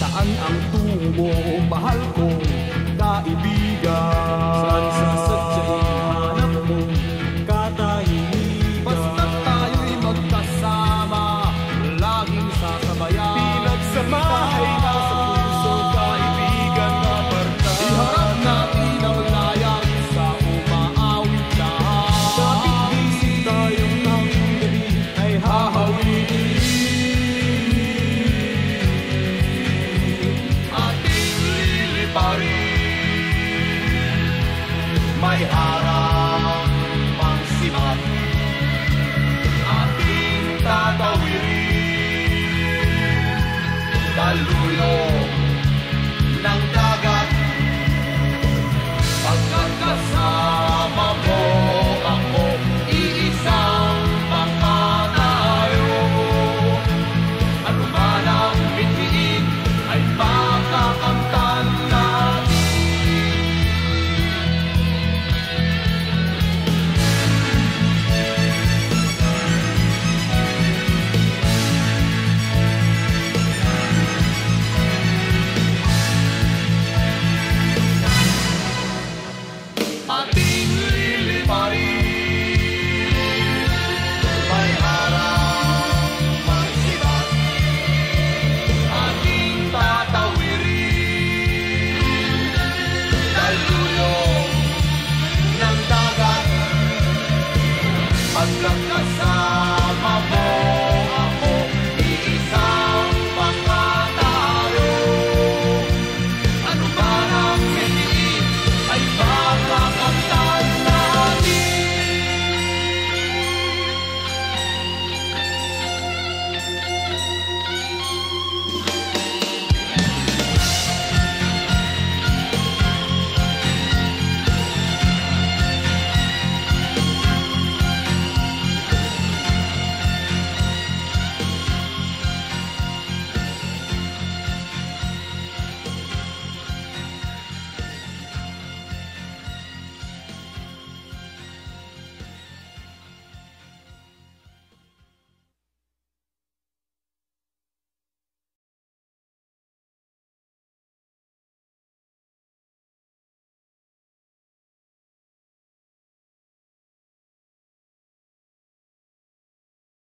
Saan ang tungo mo, mahal kong kaibigan? Saan sa sadyang hanap mo katahimigan? Basta tayo'y magkasama, laging sasabayan. Pinagsamahay na sa puso, kaibigan na barkada. Iharap natin ang layang sa umaawit lahat. Kapit bisig tayong ng gabi ay hahawiin. May harap pang sibat, ating tatawirin. Daluyo